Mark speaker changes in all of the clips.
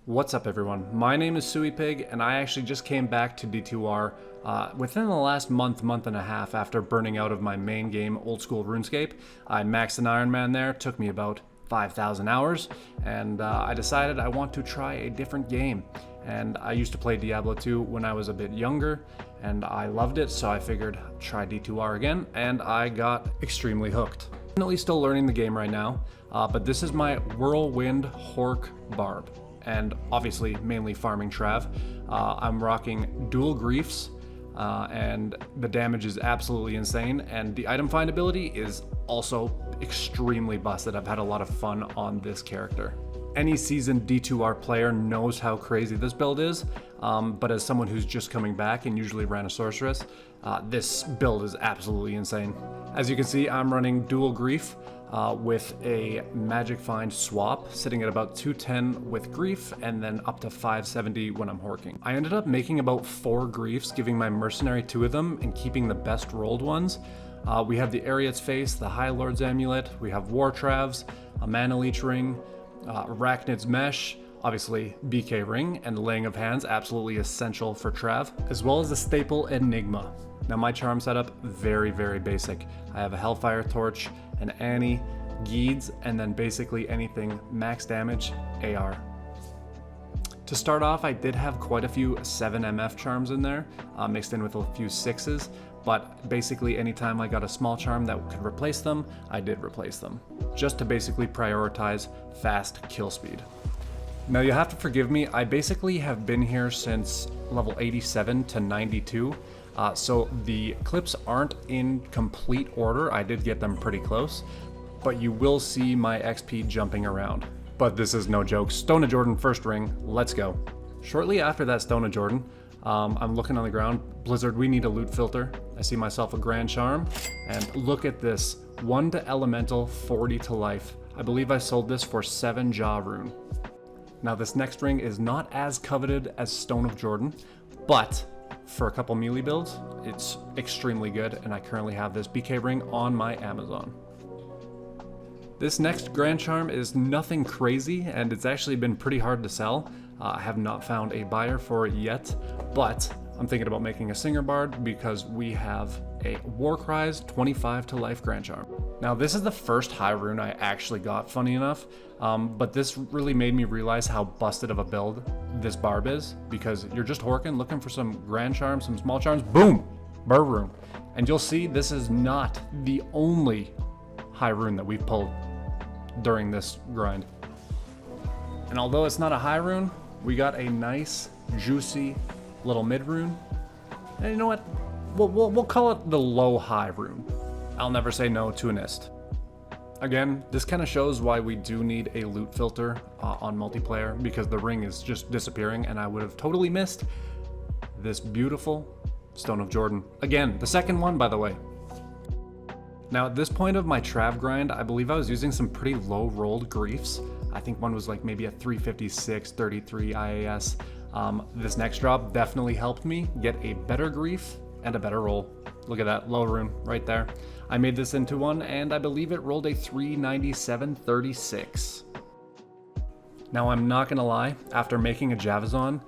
Speaker 1: What's up everyone, my name is Suey Pig and I actually just came back to D2R within the last month and a half after burning out of my main game, Old School RuneScape. I maxed an Iron Man there, took me about 5,000 hours, and I decided I want to try a different game. And I used to play Diablo 2 when I was a bit younger, and I loved it, so I figured try D2R again, and I got extremely hooked. Definitely still learning the game right now, but this is my Whirlwind Hork Barb. And obviously mainly farming Trav. I'm rocking dual griefs, and the damage is absolutely insane, and the item findability is also extremely busted. I've had a lot of fun on this character. Any seasoned D2R player knows how crazy this build is, but as someone who's just coming back and usually ran a sorceress, this build is absolutely insane. As you can see, I'm running dual grief with a magic find swap, sitting at about 210 with grief and then up to 570 when I'm horking. I ended up making about 4 griefs, giving my mercenary 2 of them and keeping the best rolled ones. We have the Ariat's Face, the High Lord's Amulet, we have War Travs, a Mana Leech Ring, Arachnid's Mesh, obviously BK Ring, and the Laying of Hands, absolutely essential for Trav, as well as the staple Enigma. Now my charm setup, very basic. I have a Hellfire Torch, an Annie, Geeds, and then basically anything max damage, AR. To start off, I did have quite a few 7 MF charms in there, mixed in with a few 6s, but basically anytime I got a small charm that could replace them, I did replace them, just to basically prioritize fast kill speed. Now you have to forgive me, I basically have been here since level 87 to 92, so the clips aren't in complete order. I did get them pretty close, but you will see my XP jumping around. But this is no joke. Stone of Jordan first ring, let's go. Shortly after that Stone of Jordan, I'm looking on the ground. Blizzard, we need a loot filter. I see myself a Grand Charm, and look at this. 1 to Elemental, 40 to Life. I believe I sold this for 7 Jaw Rune. Now this next ring is not as coveted as Stone of Jordan, but for a couple melee builds, it's extremely good, and I currently have this BK ring on my Amazon. This next Grand Charm is nothing crazy, and it's actually been pretty hard to sell. I have not found a buyer for it yet, but I'm thinking about making a Singer Bard because we have a Warcry's 25 to Life Grand Charm. Now this is the first high rune I actually got, funny enough, but this really made me realize how busted of a build this barb is, because you're just horking, looking for some Grand Charms, some small charms, boom, Burr rune. And you'll see this is not the only high rune that we've pulled during this grind. And although it's not a high rune, we got a nice, juicy little mid rune. And you know what? We'll call it the low high rune. I'll never say no to an ist. Again, this kind of shows why we do need a loot filter on multiplayer, because the ring is just disappearing and I would have totally missed this beautiful Stone of Jordan. Again, the second one, by the way. Now at this point of my Trav grind, I believe I was using some pretty low rolled griefs. I think one was like maybe a 356, 33 IAS. This next drop definitely helped me get a better grief and a better roll. Look at that, low rune right there. I made this into one, and I believe it rolled a 397.36. Now I'm not gonna lie, after making a Javazon,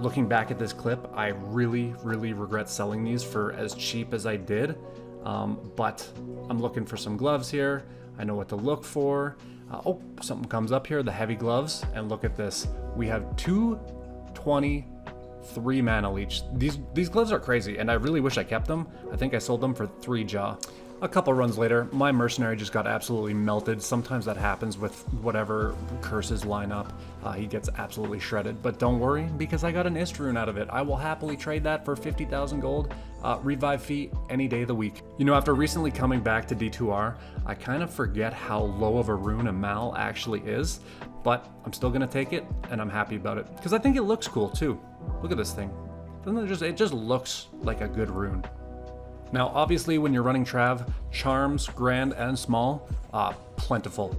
Speaker 1: looking back at this clip, I really regret selling these for as cheap as I did. But I'm looking for some gloves here. I know what to look for. Oh, something comes up here, the heavy gloves, and look at this. We have 220, 3 Mana Leech. These gloves are crazy, and I really wish I kept them. I think I sold them for 3 Jaw. A couple runs later, my mercenary just got absolutely melted. Sometimes that happens with whatever curses line up. He gets absolutely shredded, but don't worry, because I got an Ist rune out of it. I will happily trade that for 50,000 gold, revive fee any day of the week. You know, after recently coming back to D2R, I kind of forget how low of a rune a Mal actually is, but I'm still gonna take it, and I'm happy about it, because I think it looks cool too. Look at this thing. Doesn't it just looks like a good rune. Now, obviously, when you're running Trav, charms, grand and small, plentiful.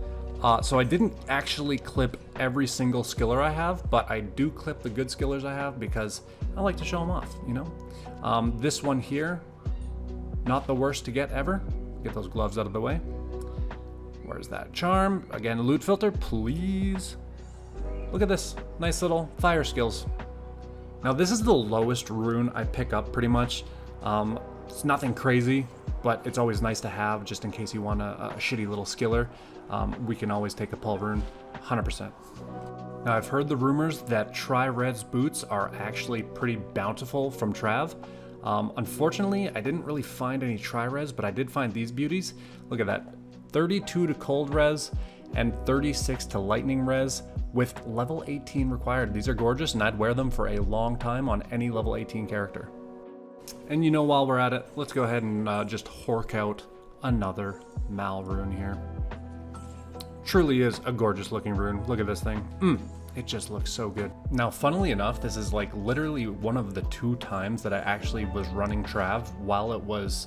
Speaker 1: So I didn't actually clip every single skiller I have, but I do clip the good skillers I have because I like to show them off, you know? This one here, not the worst to get ever. Get those gloves out of the way. Where's that charm? Again, loot filter, please. Look at this, nice little fire skills. Now this is the lowest rune I pick up pretty much. It's nothing crazy, but it's always nice to have just in case you want a shitty little skiller. We can always take a pull rune, 100%. Now I've heard the rumors that Tri-Red's boots are actually pretty bountiful from Trav. Unfortunately, I didn't really find any Tri-Res, but I did find these beauties. Look at that, 32 to cold res and 36 to lightning res with level 18 required. These are gorgeous and I'd wear them for a long time on any level 18 character. And you know, while we're at it, let's go ahead and just hork out another Mal rune here. Truly is a gorgeous looking rune. Look at this thing. It just looks so good. Now, funnily enough, this is like literally one of the 2 times that I actually was running Trav while it was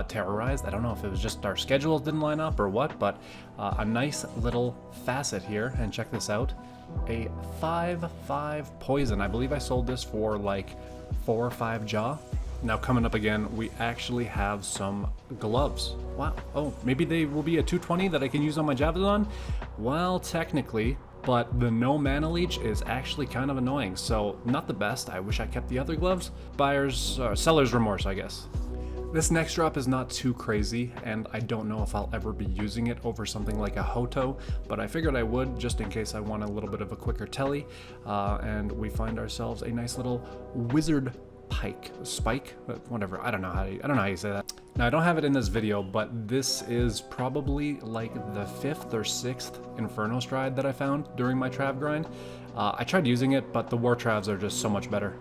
Speaker 1: terrorized. I don't know if it was just our schedules didn't line up or what, but a nice little facet here. And check this out, a 5/5 poison. I believe I sold this for like 4 or 5 jaw. Now coming up again, we actually have some gloves. Wow, oh, maybe they will be a 220 that I can use on my Javelin? Well, technically, but the no mana leech is actually kind of annoying, so not the best. I wish I kept the other gloves. Seller's remorse, I guess. This next drop is not too crazy, and I don't know if I'll ever be using it over something like a Hoto, but I figured I would just in case I want a little bit of a quicker telly, and we find ourselves a nice little wizard spike, whatever. I don't know how you say that. Now I don't have it in this video, but this is probably like the 5th or 6th Inferno Stride that I found during my Trav grind. I tried using it, but the War Travs are just so much better.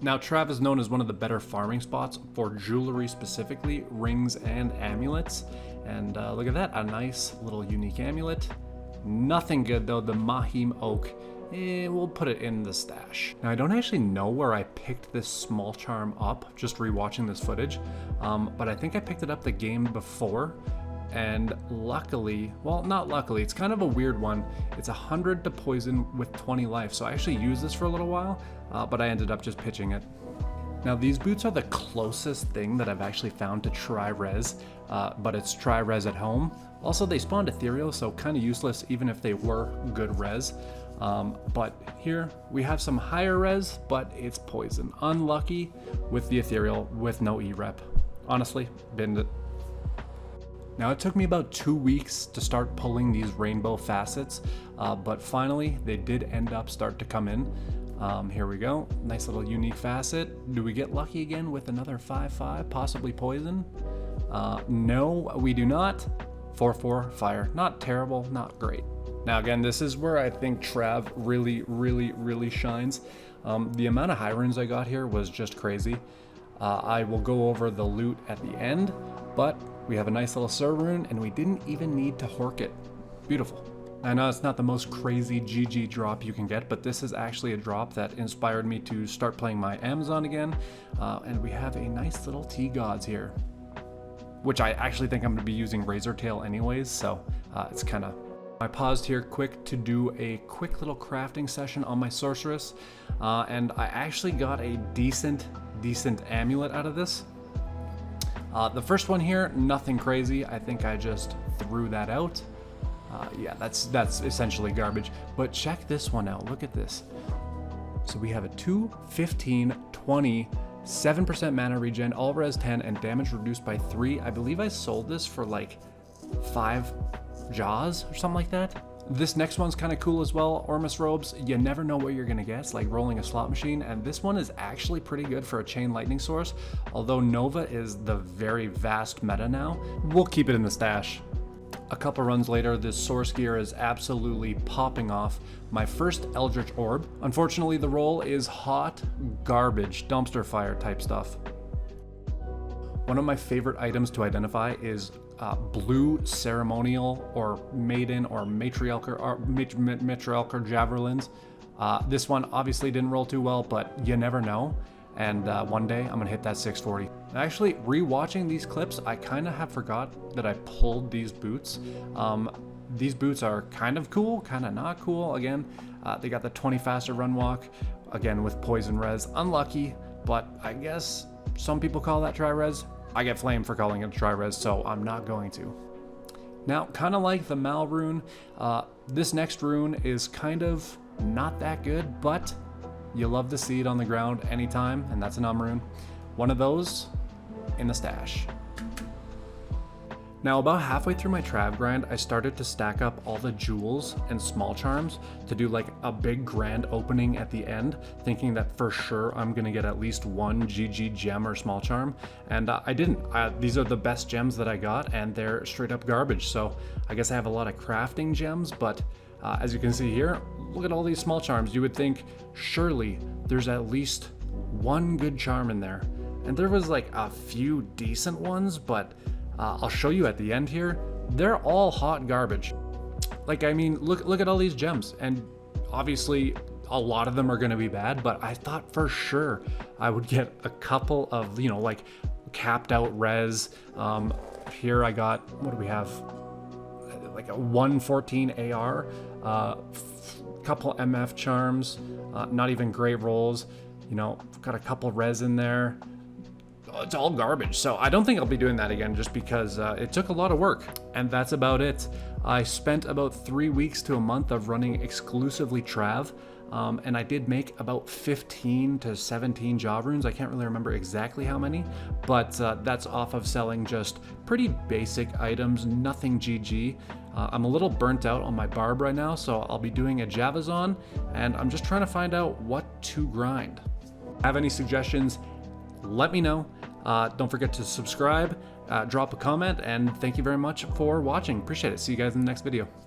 Speaker 1: Now Trav is known as one of the better farming spots for jewelry, specifically rings and amulets. And look at that, a nice little unique amulet. Nothing good though, the Mahim Oak. We'll put it in the stash. Now I don't actually know where I picked this small charm up, just rewatching this footage, but I think I picked it up the game before, and luckily, well, not luckily, it's kind of a weird one. It's 100 to poison with 20 life, so I actually used this for a little while, but I ended up just pitching it. Now these boots are the closest thing that I've actually found to Tri-Res, but it's Tri-Res at home. Also, they spawned ethereal, so kind of useless even if they were good res. But here we have some higher res, but it's poison. Unlucky with the ethereal with no E-rep. Honestly, binned it. Now it took me about 2 weeks to start pulling these rainbow facets, but finally they did end up start to come in. Here we go, nice little unique facet. Do we get lucky again with another 5/5, possibly poison? No, we do not. 4/4 fire, not terrible, not great. Now again, this is where I think Trav really shines. The amount of high runes I got here was just crazy. I will go over the loot at the end, but we have a nice little Sir rune and we didn't even need to hork it. Beautiful. I know it's not the most crazy GG drop you can get, but this is actually a drop that inspired me to start playing my Amazon again. And we have a nice little T-Gods here, which I actually think I'm gonna be using Razor Tail anyways, so it's kind of... I paused here quick to do a quick little crafting session on my Sorceress, and I actually got a decent amulet out of this. The first one here, nothing crazy. I think I just threw that out. Yeah, that's essentially garbage, but check this one out. Look at this. So we have a 2, 15, 20, 7% mana regen, all res 10, and damage reduced by 3. I believe I sold this for like 5 jaws or something like that. This next one's kind of cool as well. Ormus robes, you never know what you're gonna get. It's like rolling a slot machine, and this one is actually pretty good for a chain lightning source, although Nova is the very vast meta now. We'll keep it in the stash. A couple runs later, this source gear is absolutely popping off. My first Eldritch Orb. Unfortunately, the roll is hot garbage, dumpster fire type stuff. One of my favorite items to identify is blue ceremonial or maiden or matriarchal javelins. This one obviously didn't roll too well, but you never know. And one day I'm gonna hit that 640. Actually, rewatching these clips, I kind of have forgot that I pulled these boots. These boots are kind of cool, kind of not cool. Again, they got the 20 faster run walk, again with poison res. Unlucky, but I guess some people call that tri-res. I get flamed for calling it a tri-res, so I'm not going to. Now, kind of like the Mal rune, this next rune is kind of not that good, but you love to see it on the ground anytime, and that's an rune. One of those in the stash. Now, about halfway through my Trav grind, I started to stack up all the jewels and small charms to do like a big grand opening at the end, thinking that for sure I'm gonna get at least one GG gem or small charm, and I didn't. These are the best gems that I got, and they're straight up garbage, so I guess I have a lot of crafting gems, but as you can see here, look at all these small charms. You would think, surely there's at least one good charm in there, and there was like a few decent ones, but I'll show you at the end here. They're all hot garbage. Like, I mean, look at all these gems, and obviously a lot of them are gonna be bad, but I thought for sure I would get a couple of, you know, like capped out res. Here I got, what do we have? Like a 114 AR, couple MF charms, not even great rolls, you know, got a couple res in there. It's all garbage, so I don't think I'll be doing that again, just because it took a lot of work. And that's about it. I spent about 3 weeks to a month of running exclusively Trav, and I did make about 15 to 17 job runes. I can't really remember exactly how many, but that's off of selling just pretty basic items, nothing GG. I'm a little burnt out on my barb right now, so I'll be doing a Javazon, and I'm just trying to find out what to grind. Have any suggestions? Let me know. Don't forget to subscribe, drop a comment, and thank you very much for watching. Appreciate it. See you guys in the next video.